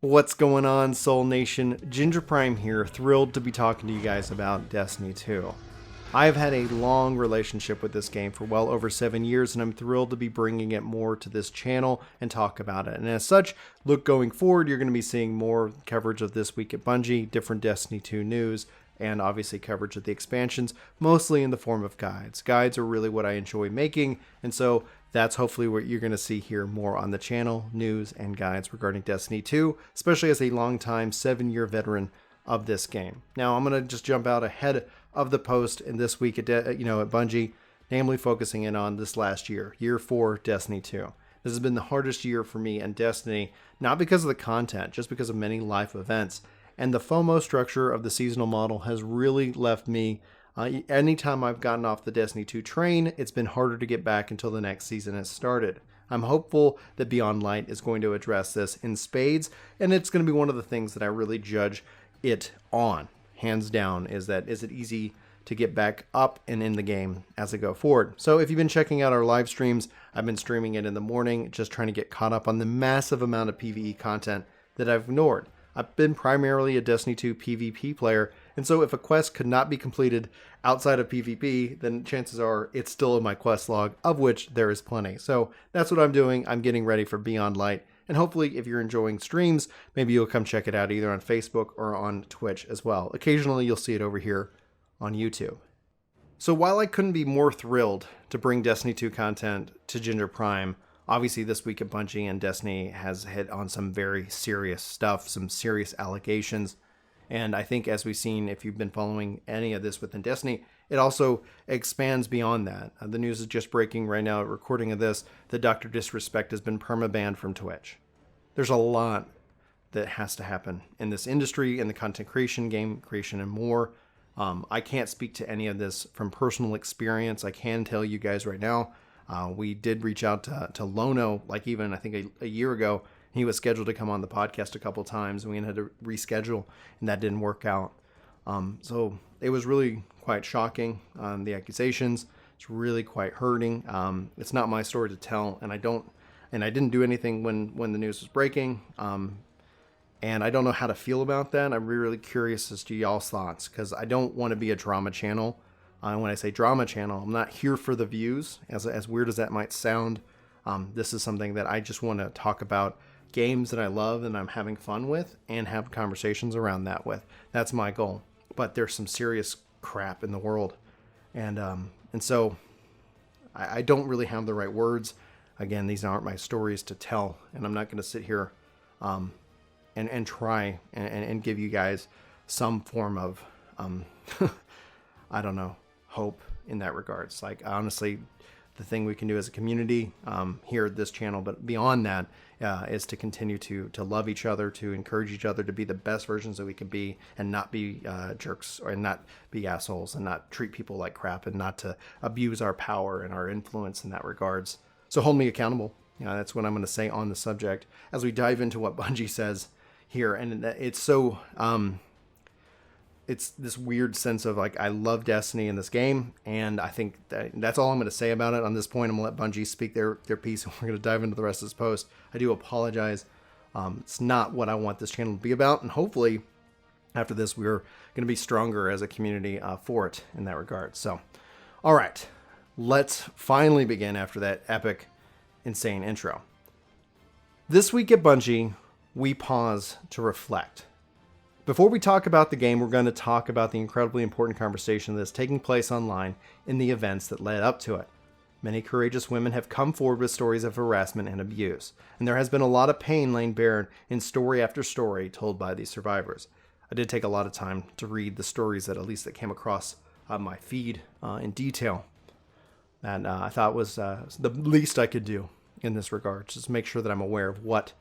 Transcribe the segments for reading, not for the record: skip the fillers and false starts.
What's going on, Soul Nation? Ginger Prime here, thrilled to be talking to you guys about Destiny 2. I have had a long relationship with this game for well over 7 years, and I'm thrilled to be bringing it more to this channel and talk about it. And as such, look, going forward, you're going to be seeing more coverage of This Week at Bungie, different Destiny 2 news, and obviously coverage of the expansions, mostly in the form of guides. Guides are really what I enjoy making, and so that's hopefully what you're going to see here more on the channel, news and guides regarding Destiny 2, especially as a longtime 7-year veteran of this game. Now, I'm going to just jump out ahead of the post in This Week at Bungie, namely focusing in on this last year, year 4, Destiny 2. This has been the hardest year for me and Destiny, not because of the content, just because of many life events. And the FOMO structure of the seasonal model has really left me, anytime I've gotten off the Destiny 2 train, it's been harder to get back until the next season has started. I'm hopeful that Beyond Light is going to address this in spades, and it's going to be one of the things that I really judge it on, hands down, is it easy to get back up and in the game as I go forward. So if you've been checking out our live streams, I've been streaming it in the morning, just trying to get caught up on the massive amount of PvE content that I've ignored. I've been primarily a Destiny 2 PvP player, and so if a quest could not be completed outside of PvP, then chances are it's still in my quest log, of which there is plenty. So that's what I'm doing. I'm getting ready for Beyond Light, and hopefully if you're enjoying streams, maybe you'll come check it out either on Facebook or on Twitch as well. Occasionally you'll see it over here on YouTube. So while I couldn't be more thrilled to bring Destiny 2 content to Ginger Prime, obviously, This Week at Bungie and Destiny has hit on some very serious stuff, some serious allegations. And I think, as we've seen, if you've been following any of this within Destiny, it also expands beyond that. The news is just breaking right now, recording of this, that Dr. Disrespect has been permabanned from Twitch. There's a lot that has to happen in this industry, in the content creation, game creation, and more. I can't speak to any of this from personal experience. I can tell you guys right now, we did reach out to Lono, like even I think a year ago. He was scheduled to come on the podcast a couple times, and we had to reschedule, and that didn't work out. So it was really quite shocking, the accusations. It's really quite hurting. It's not my story to tell, and I didn't do anything when the news was breaking. And I don't know how to feel about that. I'm really curious as to y'all's thoughts, because I don't want to be a drama channel. When I say drama channel, I'm not here for the views, as weird as that might sound. This is something that I just want to talk about, games that I love and I'm having fun with, and have conversations around that with. That's my goal. But there's some serious crap in the world. And so I don't really have the right words. Again, these aren't my stories to tell, and I'm not going to sit here and try and give you guys some form of, I don't know, hope in that regards. Like, honestly, the thing we can do as a community here at this channel, but beyond that, is to continue to love each other, to encourage each other to be the best versions that we can be, and not be jerks, or not be assholes, and not treat people like crap, and not to abuse our power and our influence in that regards. So hold me accountable. That's what I'm going to say on the subject as we dive into what Bungie says here. And it's so it's this weird sense of, like, I love Destiny in this game, and I think that's all I'm going to say about it on this point. I'm going to let Bungie speak their piece, and we're going to dive into the rest of this post. I do apologize. It's not what I want this channel to be about, and hopefully after this we're going to be stronger as a community for it in that regard. So, all right, let's finally begin after that epic, insane intro. This week at Bungie, we pause to reflect. Before we talk about the game, we're going to talk about the incredibly important conversation that's taking place online in the events that led up to it. Many courageous women have come forward with stories of harassment and abuse, and there has been a lot of pain laid bare in story after story told by these survivors. I did take a lot of time to read the stories that came across my feed in detail, and I thought was the least I could do in this regard, just make sure that I'm aware of what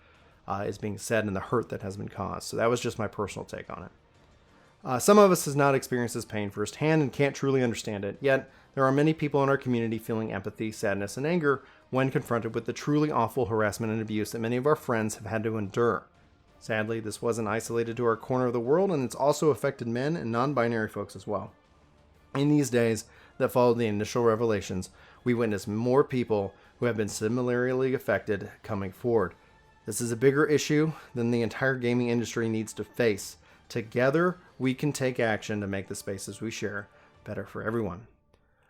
is being said and the hurt that has been caused. So that was just my personal take on it. Some of us has not experienced this pain firsthand and can't truly understand it, yet there are many people in our community feeling empathy, sadness, and anger when confronted with the truly awful harassment and abuse that many of our friends have had to endure. Sadly, this wasn't isolated to our corner of the world, and it's also affected men and non-binary folks as well. In these days that followed the initial revelations, we witnessed more people who have been similarly affected coming forward. This is a bigger issue than the entire gaming industry needs to face. Together, we can take action to make the spaces we share better for everyone.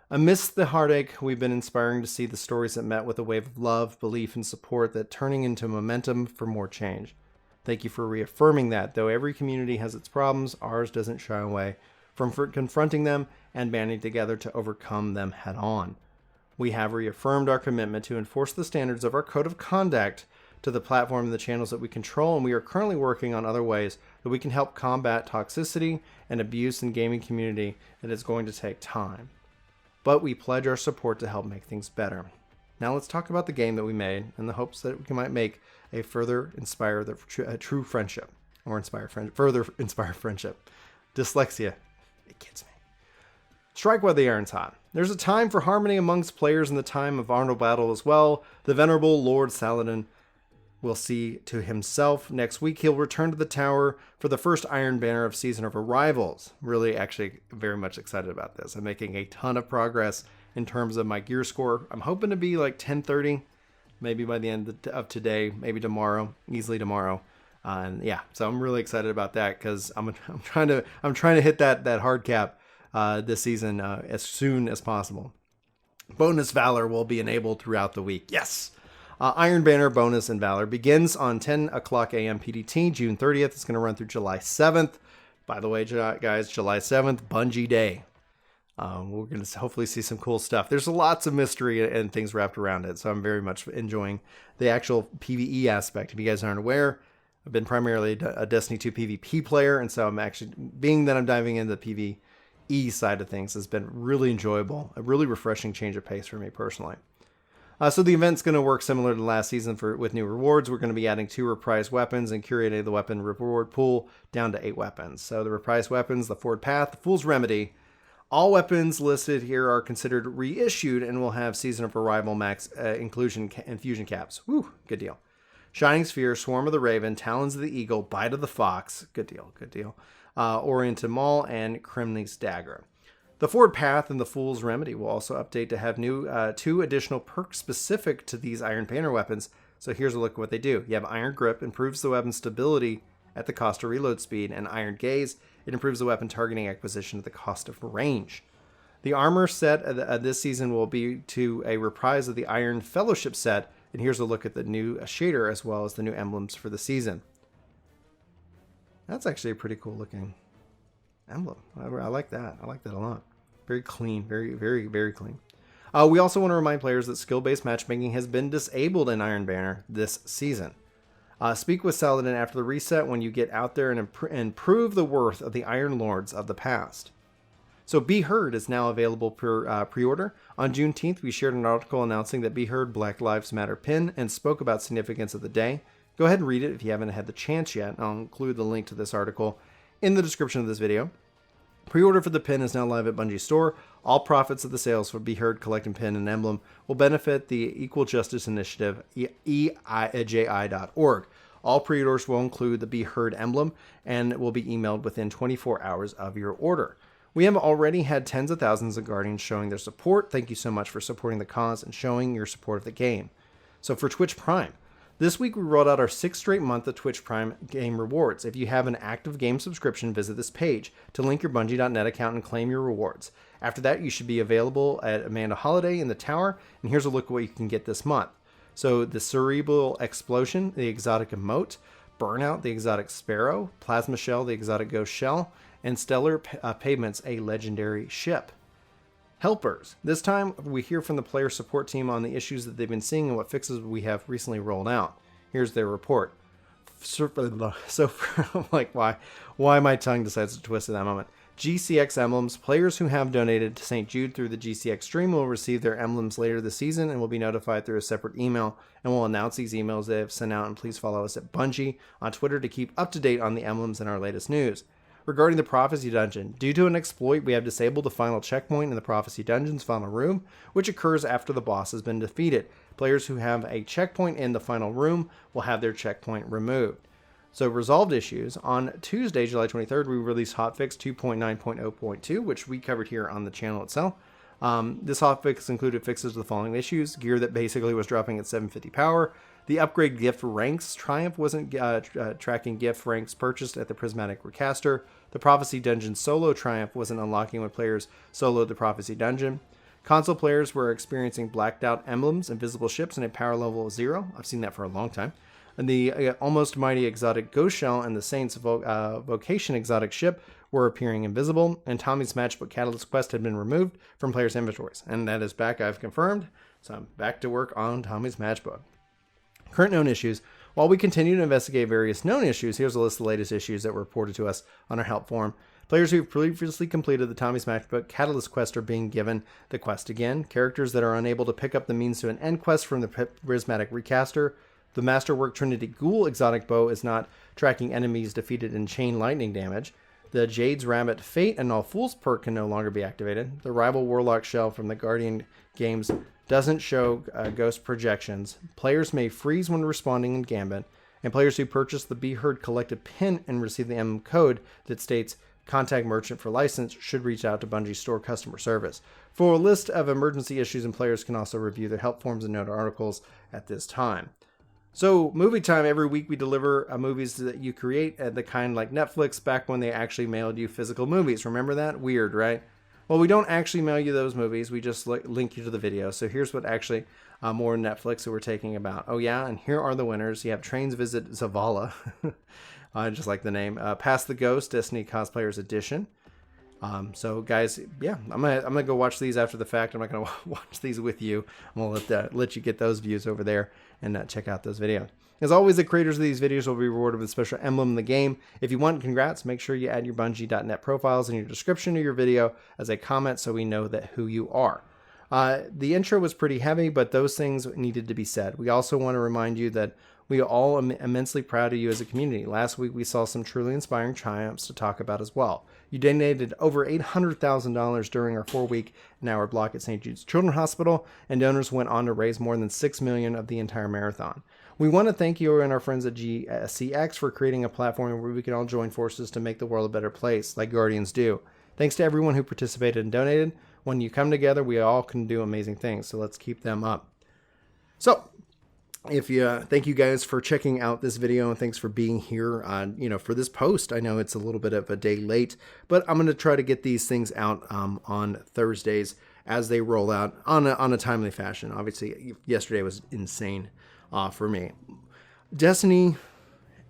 Amidst the heartache, we've been inspiring to see the stories that met with a wave of love, belief, and support that turning into momentum for more change. Thank you for reaffirming that. Though every community has its problems, ours doesn't shy away from confronting them and banding together to overcome them head on. We have reaffirmed our commitment to enforce the standards of our code of conduct to the platform and the channels that we control, and we are currently working on other ways that we can help combat toxicity and abuse in the gaming community, and it's going to take time. But we pledge our support to help make things better. Now let's talk about the game that we made in the hopes that we might make a further inspire a true friendship, or further inspire friendship. Dyslexia, it gets me. Strike while the iron's hot. There's a time for harmony amongst players in the time of honorable battle as well. The venerable Lord Saladin will see to himself. Next week, he'll return to the tower for the first Iron Banner of Season of Arrivals. Really, actually, very much excited about this. I'm making a ton of progress in terms of my gear score. I'm hoping to be like 1030, maybe by the end of today, maybe tomorrow, easily tomorrow. And yeah, so I'm really excited about that because I'm trying to hit that hard cap this season as soon as possible. Bonus Valor will be enabled throughout the week. Yes! Iron Banner bonus and Valor begins on 10 o'clock a.m. PDT, June 30th. It's going to run through July 7th. By the way, guys, July 7th, Bungie Day. We're going to hopefully see some cool stuff. There's lots of mystery and things wrapped around it, so I'm very much enjoying the actual PvE aspect. If you guys aren't aware, I've been primarily a Destiny 2 PvP player, and so I'm actually, being that I'm diving into the PvE side of things, has been really enjoyable, a really refreshing change of pace for me personally. So the event's going to work similar to last season with new rewards. We're going to be adding 2 reprised weapons and curating the weapon reward pool down to 8 weapons. So the reprised weapons, the Forward Path, the Fool's Remedy. All weapons listed here are considered reissued and will have Season of Arrival max inclusion and fusion caps. Woo, good deal. Shining Sphere, Swarm of the Raven, Talons of the Eagle, Bite of the Fox. Good deal, good deal. Oriented Maul and Crimney's Dagger. The Forward Path and the Fool's Remedy will also update to have new 2 additional perks specific to these Iron Banner weapons. So here's a look at what they do. You have Iron Grip, improves the weapon's stability at the cost of reload speed, and Iron Gaze, it improves the weapon targeting acquisition at the cost of range. The armor set this season will be to a reprise of the Iron Fellowship set, and here's a look at the new shader as well as the new emblems for the season. That's actually a pretty cool looking emblem. I like that. I like that a lot. Very clean, very, very, very clean. We also want to remind players that skill-based matchmaking has been disabled in Iron Banner this season. Speak with Saladin after the reset when you get out there and prove the worth of the Iron Lords of the past. So Be Heard is now available per pre-order. On Juneteenth, we shared an article announcing that Be Heard Black Lives Matter pin and spoke about significance of the day. Go ahead and read it if you haven't had the chance yet. I'll include the link to this article in the description of this video. Pre-order for the pin is now live at Bungie Store. All profits of the sales for Be Heard Collecting Pin and Emblem will benefit the Equal Justice Initiative, EIJI.org. All pre-orders will include the Be Heard emblem and will be emailed within 24 hours of your order. We have already had tens of thousands of Guardians showing their support. Thank you so much for supporting the cause and showing your support of the game. So for Twitch Prime, this week we rolled out our 6th straight month of Twitch Prime game rewards. If you have an active game subscription, visit this page to link your Bungie.net account and claim your rewards. After that, you should be available at Amanda Holiday in the Tower, and here's a look at what you can get this month. So the Cerebral Explosion, the exotic emote, Burnout, the exotic Sparrow, Plasma Shell, the exotic Ghost Shell, and Stellar Pavements, a legendary ship. Helpers. This time, we hear from the player support team on the issues that they've been seeing and what fixes we have recently rolled out. Here's their report. So, I'm like, why my tongue decides to twist at that moment. GCX emblems. Players who have donated to St. Jude through the GCX stream will receive their emblems later this season and will be notified through a separate email. And we'll announce these emails they have sent out. And please follow us at Bungie on Twitter to keep up to date on the emblems and our latest news. Regarding the Prophecy Dungeon, due to an exploit, we have disabled the final checkpoint in the Prophecy Dungeon's final room, which occurs after the boss has been defeated. Players who have a checkpoint in the final room will have their checkpoint removed. So resolved issues. On Tuesday, July 23rd, we released hotfix 2.9.0.2, which we covered here on the channel itself. This hotfix included fixes to the following issues: gear that basically was dropping at 750 power, The upgrade gift ranks Triumph wasn't tracking gift ranks purchased at the Prismatic Recaster. The Prophecy Dungeon solo Triumph wasn't unlocking when players soloed the Prophecy Dungeon. Console players were experiencing blacked out emblems and visible ships in a power level of 0. I've seen that for a long time. And the almost mighty exotic Ghost Shell and the Saints Vocation exotic ship were appearing invisible, and Tommy's Matchbook Catalyst quest had been removed from players' inventories. And that is back, I've confirmed, so I'm back to work on Tommy's Matchbook. Current known issues. While we continue to investigate various known issues, here's a list of the latest issues that were reported to us on our help forum. Players who've previously completed the Tommy's Matchbook Catalyst quest are being given the quest again. Characters that are unable to pick up the means to an end quest from the Prismatic Recaster. The Masterwork Trinity Ghoul exotic bow is not tracking enemies defeated in chain lightning damage. The Jade's Rabbit Fate and All Fools perk can no longer be activated. The Rival Warlock shell from the Guardian games doesn't show ghost projections. Players may freeze when responding in Gambit. And players who purchase the Be Heard collected pin and receive the MM code that states contact merchant for license should reach out to Bungie store customer service. For a list of emergency issues, and players can also review their help forms and note articles at this time. So, movie time. Every week we deliver movies that you create, the kind like Netflix back when they actually mailed you physical movies. Remember that? Weird, right? Well, we don't actually mail you those movies. We just link you to the video. So here's what actually more Netflix that we're taking about. Oh yeah, and here are the winners. You have Trains Visit Zavala. Just like the name. Pass the Ghost, Destiny Cosplayers Edition. So guys, yeah, I'm gonna go watch these after the fact. I'm not gonna watch these with you. I'm gonna let you get those views over there and check out those videos. As always, the creators of these videos will be rewarded with a special emblem in the game. If you want congrats, make sure you add your Bungie.net profiles in your description of your video as a comment so we know that who you are. The intro was pretty heavy, but those things needed to be said. We also want to remind you that we are all immensely proud of you as a community. Last week, we saw some truly inspiring triumphs to talk about as well. You donated over $800,000 during our 4-week an-hour block at St. Jude's Children's Hospital, and donors went on to raise more than $6 million of the entire marathon. We want to thank you and our friends at GCX for creating a platform where we can all join forces to make the world a better place, like Guardians do. Thanks to everyone who participated and donated. When you come together, we all can do amazing things, so let's keep them up. So, thank you guys for checking out this video, and thanks for being here for this post. I know it's a little bit of a day late, but I'm going to try to get these things out on Thursdays as they roll out on a timely fashion. Obviously, yesterday was insane for me. Destiny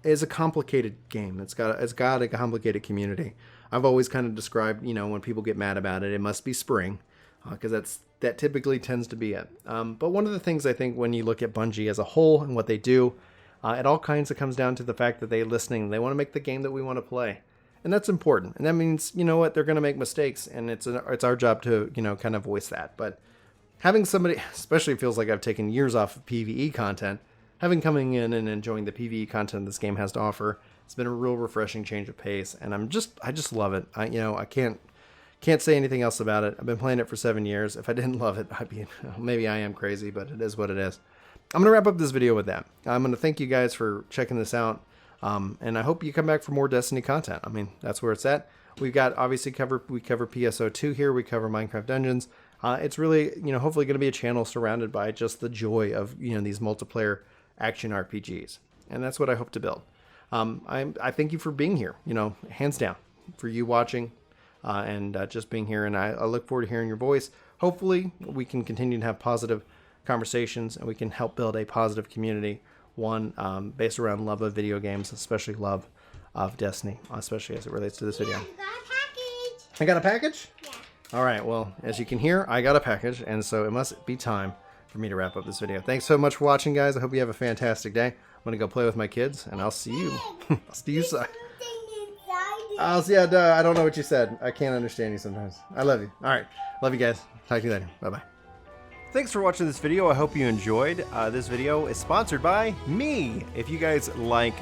is a complicated game. It's got a complicated community. I've always kind of described, when people get mad about it, it must be spring, because that typically tends to be it. But one of the things I think when you look at Bungie as a whole and what they do, it all kinds of comes down to the fact that they want to make the game that we want to play. And that's important. And that means, they're going to make mistakes, and it's our job to, kind of voice that. But having somebody, especially feels like I've taken years off of PvE content, having coming in and enjoying the PvE content this game has to offer, it's been a real refreshing change of pace, and I just love it. I can't say anything else about it. I've been playing it for 7 years. If I didn't love it, maybe I am crazy, but it is what it is. I'm going to wrap up this video with that. I'm going to thank you guys for checking this out, and I hope you come back for more Destiny content. That's where it's at. We've got, obviously, we cover PSO2 here. We cover Minecraft Dungeons. It's really, hopefully going to be a channel surrounded by just the joy of, these multiplayer action RPGs. And that's what I hope to build. I thank you for being here, hands down, for you watching and just being here. And I look forward to hearing your voice. Hopefully we can continue to have positive conversations, and we can help build a positive community, one based around love of video games, especially love of Destiny, especially as it relates to this video. I got a package. I got a package? Yeah. All right. Well, as you can hear, I got a package, and so it must be time for me to wrap up this video. Thanks so much for watching, guys. I hope you have a fantastic day. I'm going to go play with my kids, and I'll see you. I'll see you soon. I don't know what you said. I can't understand you sometimes. I love you. All right. Love you guys. Talk to you later. Bye-bye. Thanks for watching this video. I hope you enjoyed. This video is sponsored by me. If you guys like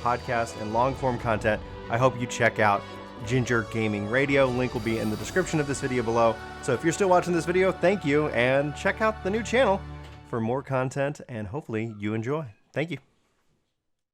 podcast and long-form content, I hope you check out Ginger Gaming Radio. Link will be in the description of this video below. So if you're still watching this video, thank you, and check out the new channel for more content, and hopefully you enjoy. Thank you.